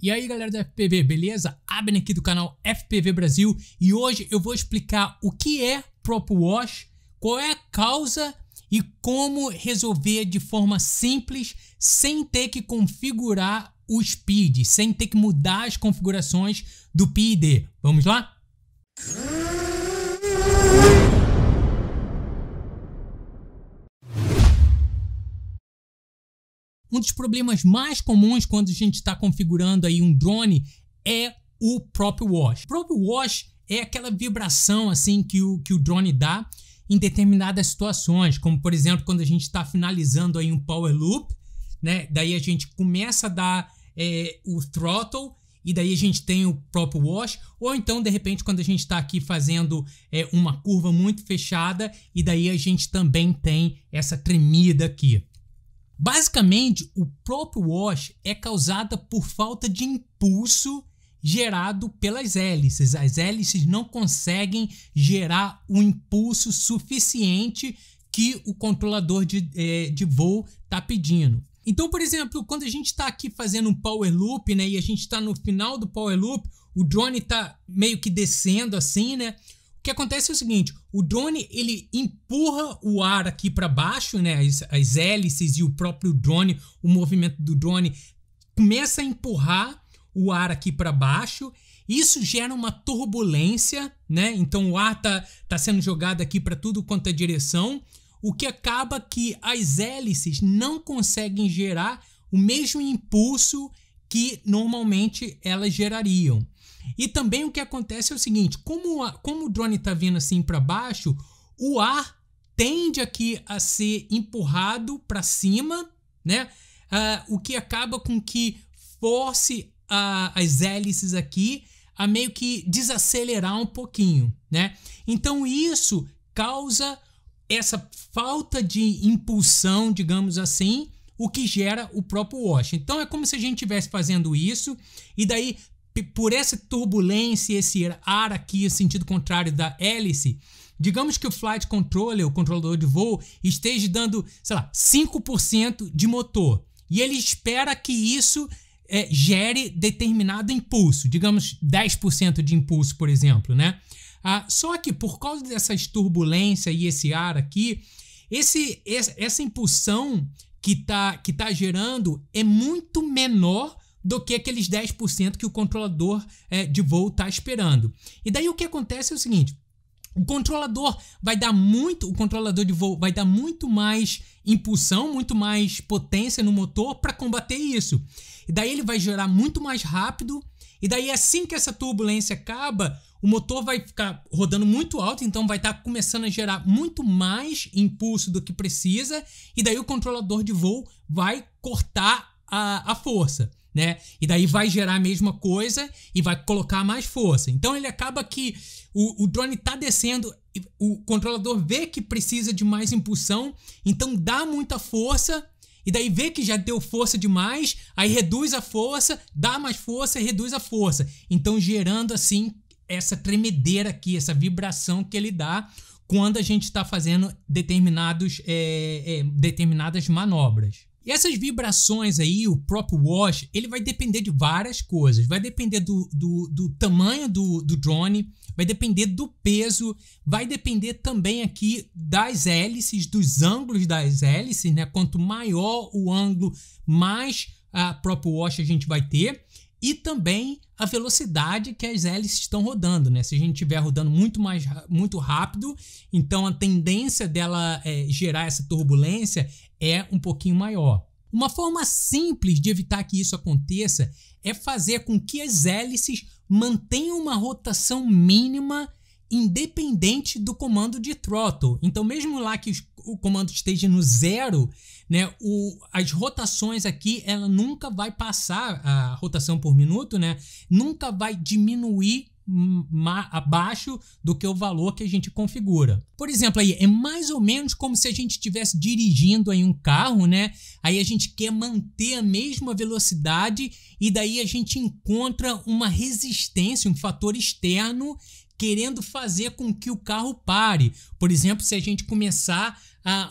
E aí galera do FPV, beleza? Abner aqui do canal FPV Brasil e hoje eu vou explicar o que é Prop Wash, qual é a causa e como resolver de forma simples sem ter que configurar o speed, sem ter que mudar as configurações do PID. Vamos lá? Um dos problemas mais comuns quando a gente está configurando aí um drone é o Prop Wash. Prop Wash é aquela vibração assim que o drone dá em determinadas situações, como por exemplo quando a gente está finalizando aí um Power Loop, né? Daí a gente começa a dar o throttle e daí a gente tem o Prop Wash, ou então de repente quando a gente está aqui fazendo uma curva muito fechada e daí a gente também tem essa tremida aqui. Basicamente, o Prop Wash é causada por falta de impulso gerado pelas hélices. As hélices não conseguem gerar o impulso suficiente que o controlador de voo está pedindo. Então, por exemplo, quando a gente está aqui fazendo um Power Loop, né, e a gente está no final do Power Loop, o drone está meio que descendo assim, né? O que acontece é o seguinte, o drone ele empurra o ar aqui para baixo, né, as hélices e o próprio drone, o movimento do drone começa a empurrar o ar aqui para baixo. Isso gera uma turbulência, né? Então o ar tá sendo jogado aqui para tudo quanto é direção, o que acaba que as hélices não conseguem gerar o mesmo impulso que normalmente elas gerariam. E também o que acontece é o seguinte, como o drone está vindo assim para baixo, o ar tende aqui a ser empurrado para cima, né? O que acaba com que force as hélices aqui a meio que desacelerar um pouquinho, né? Então isso causa essa falta de impulsão, digamos assim, o que gera o próprio wash. Então é como se a gente estivesse fazendo isso e daí por essa turbulência, esse ar aqui, em sentido contrário da hélice, digamos que o Flight Controller, o controlador de voo, esteja dando, sei lá, 5% de motor. E ele espera que isso gere determinado impulso, digamos 10% de impulso, por exemplo, né? Só que por causa dessas turbulências e esse ar aqui, essa impulsão que tá gerando é muito menor do que aqueles 10% que o controlador de voo está esperando. E daí o que acontece é o seguinte, o controlador de voo vai dar muito mais impulsão, muito mais potência no motor para combater isso. E daí ele vai gerar muito mais rápido, e daí assim que essa turbulência acaba, o motor vai ficar rodando muito alto, então vai estar começando a gerar muito mais impulso do que precisa, e daí o controlador de voo vai cortar a força, né? E daí vai gerar a mesma coisa e vai colocar mais força. Então ele acaba que o drone está descendo, o controlador vê que precisa de mais impulsão, então dá muita força e daí vê que já deu força demais, aí reduz a força, dá mais força e reduz a força. Então gerando assim essa tremedeira aqui, essa vibração que ele dá quando a gente está fazendo determinadas manobras. E essas vibrações aí, o Prop Wash, ele vai depender de várias coisas. Vai depender do tamanho do drone, vai depender do peso, vai depender também aqui das hélices, dos ângulos das hélices, né? Quanto maior o ângulo, mais a Prop Wash a gente vai ter. E também a velocidade que as hélices estão rodando, né? Se a gente estiver rodando muito rápido, então a tendência dela gerar essa turbulência é um pouquinho maior. Uma forma simples de evitar que isso aconteça é fazer com que as hélices mantenham uma rotação mínima independente do comando de throttle. Então mesmo lá que o comando esteja no zero, né, as rotações aqui, ela nunca vai passar a rotação por minuto, né, nunca vai diminuir abaixo do que o valor que a gente configura. Por exemplo, aí é mais ou menos como se a gente estivesse dirigindo aí um carro, né? Aí a gente quer manter a mesma velocidade e daí a gente encontra uma resistência, um fator externo querendo fazer com que o carro pare. Por exemplo, se a gente começar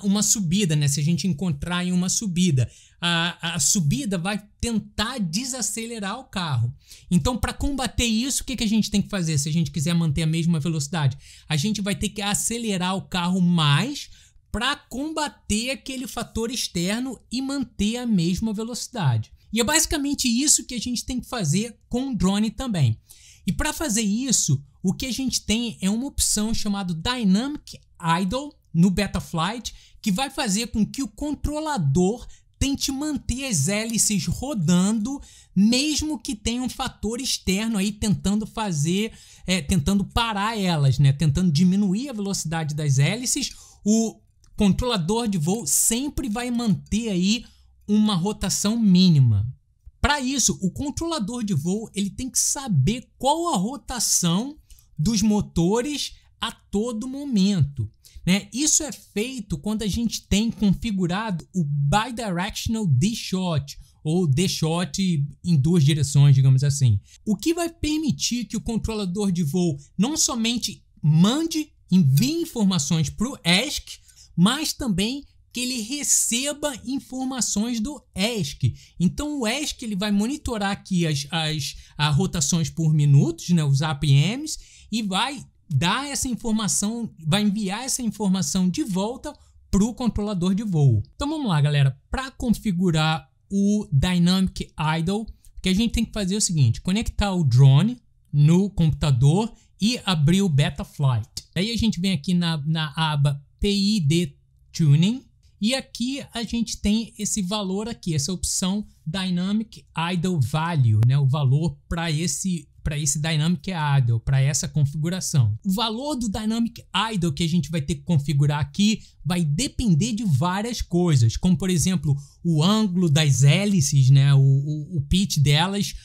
uma subida, né? Se a gente encontrar em uma subida, a subida vai tentar desacelerar o carro. Então, para combater isso, o que a gente tem que fazer? Se a gente quiser manter a mesma velocidade, a gente vai ter que acelerar o carro mais para combater aquele fator externo e manter a mesma velocidade. E é basicamente isso que a gente tem que fazer com o drone também. E para fazer isso, o que a gente tem é uma opção chamada Dynamic Idle no Betaflight, que vai fazer com que o controlador tente manter as hélices rodando, mesmo que tenha um fator externo aí tentando parar elas, né? Tentando diminuir a velocidade das hélices. O controlador de voo sempre vai manter aí uma rotação mínima. Para isso, o controlador de voo ele tem que saber qual a rotação dos motores a todo momento, né? Isso é feito quando a gente tem configurado o Bidirectional D-Shot, ou D-Shot em duas direções, digamos assim. O que vai permitir que o controlador de voo não somente envie informações para o ESC, mas também que ele receba informações do ESC. Então o ESC ele vai monitorar aqui as rotações por minutos, né, os RPMs, e vai dar essa informação, vai enviar essa informação de volta para o controlador de voo. Então vamos lá, galera. Para configurar o Dynamic Idle, o que a gente tem que fazer é o seguinte: conectar o drone no computador e abrir o Betaflight. Aí a gente vem aqui na aba PID Tuning e aqui a gente tem esse valor aqui, essa opção Dynamic Idle Value, né? O valor para esse Dynamic Idle, para essa configuração. O valor do Dynamic Idle que a gente vai ter que configurar aqui vai depender de várias coisas, como por exemplo o ângulo das hélices, né? o pitch delas,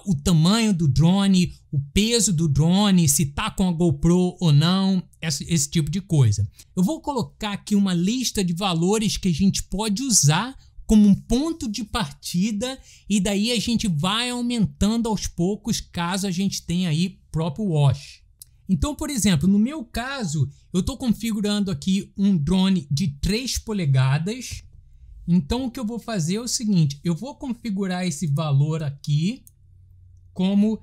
o tamanho do drone, o peso do drone, se tá com a GoPro ou não, esse tipo de coisa. Eu vou colocar aqui uma lista de valores que a gente pode usar como um ponto de partida e daí a gente vai aumentando aos poucos caso a gente tenha aí próprio wash. Então, por exemplo, no meu caso, eu estou configurando aqui um drone de 3 polegadas. Então, o que eu vou fazer é o seguinte: eu vou configurar esse valor aqui como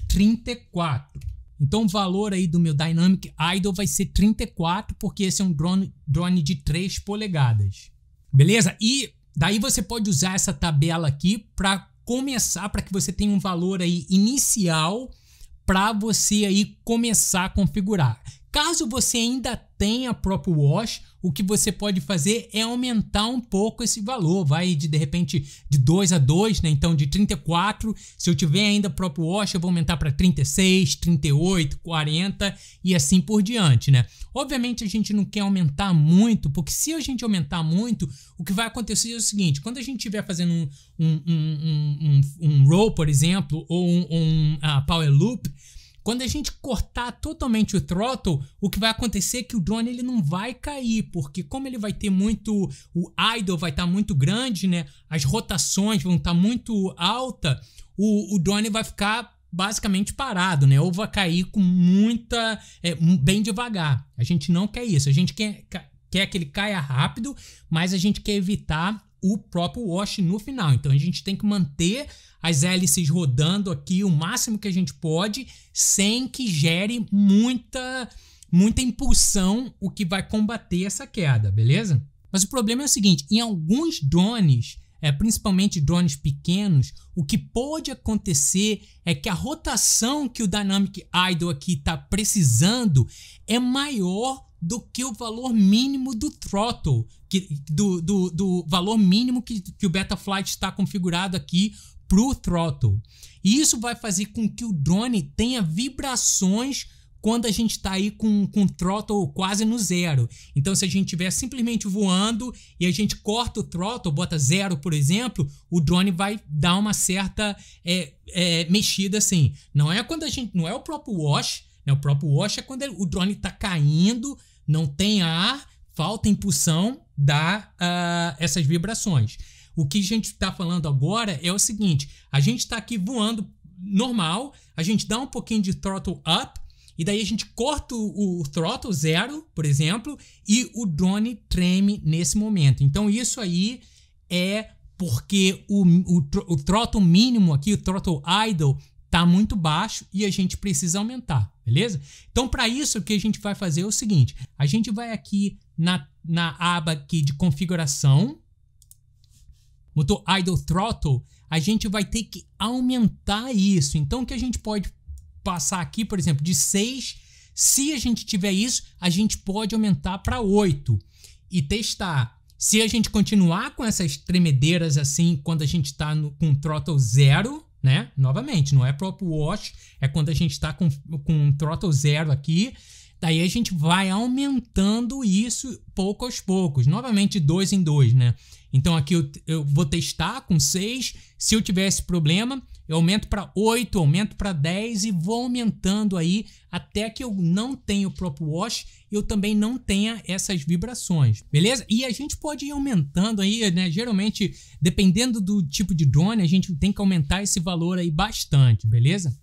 34. Então, o valor aí do meu Dynamic Idle vai ser 34, porque esse é um drone de 3 polegadas. Beleza? E daí você pode usar essa tabela aqui para começar, para que você tenha um valor aí inicial para você aí começar a configurar. Caso você ainda tenha próprio wash, o que você pode fazer é aumentar um pouco esse valor, vai de repente de 2 a 2, né? Então de 34, se eu tiver ainda próprio wash, eu vou aumentar para 36, 38, 40 e assim por diante, né? Obviamente a gente não quer aumentar muito, porque se a gente aumentar muito, o que vai acontecer é o seguinte: quando a gente estiver fazendo um roll, por exemplo, ou um power loop, quando a gente cortar totalmente o throttle, o que vai acontecer é que o drone ele não vai cair, porque como ele vai ter muito, o idle vai estar muito grande, né? As rotações vão estar muito alta, o drone vai ficar basicamente parado, né? Ou vai cair com bem devagar. A gente não quer isso, a gente quer que ele caia rápido, mas a gente quer evitar o próprio wash no final. Então a gente tem que manter as hélices rodando aqui o máximo que a gente pode, sem que gere muita impulsão, o que vai combater essa queda, beleza? Mas o problema é o seguinte: em alguns drones, principalmente drones pequenos, o que pode acontecer é que a rotação que o Dynamic Idle aqui está precisando é maior do que o valor mínimo do throttle, do valor mínimo que o Betaflight está configurado aqui para o throttle. E isso vai fazer com que o drone tenha vibrações quando a gente está aí com o throttle quase no zero. Então, se a gente estiver simplesmente voando e a gente corta o throttle, bota 0, por exemplo, o drone vai dar uma certa mexida assim. Não é o próprio wash, né? O próprio wash é quando o drone está caindo, não tem ar, falta impulsão, dá essas vibrações. O que a gente está falando agora é o seguinte: a gente está aqui voando normal, a gente dá um pouquinho de throttle up e daí a gente corta o throttle 0, por exemplo, e o drone treme nesse momento. Então isso aí é porque o throttle mínimo aqui, o throttle idle, tá muito baixo e a gente precisa aumentar, beleza? Então para isso o que a gente vai fazer é o seguinte, a gente vai aqui na aba aqui de configuração, motor idle throttle, a gente vai ter que aumentar isso. Então o que a gente pode passar aqui, por exemplo, de 6, se a gente tiver isso, a gente pode aumentar para 8 e testar. Se a gente continuar com essas tremedeiras assim, quando a gente está com throttle 0, né? Novamente, não é próprio wash, é quando a gente está com throttle 0 aqui. Daí a gente vai aumentando isso pouco aos poucos, novamente de 2 em 2, né? Então aqui eu vou testar com 6, se eu tiver esse problema, eu aumento para 8, aumento para 10 e vou aumentando aí até que eu não tenha o próprio wash e eu também não tenha essas vibrações, beleza? E a gente pode ir aumentando aí, né? Geralmente, dependendo do tipo de drone, a gente tem que aumentar esse valor aí bastante, beleza?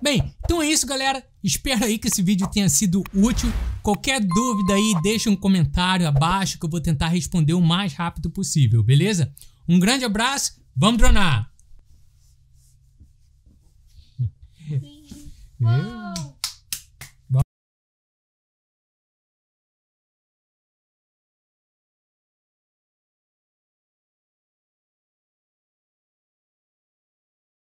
Bem, então é isso, galera. Espero aí que esse vídeo tenha sido útil. Qualquer dúvida aí, deixa um comentário abaixo que eu vou tentar responder o mais rápido possível, beleza? Um grande abraço, vamos dronar!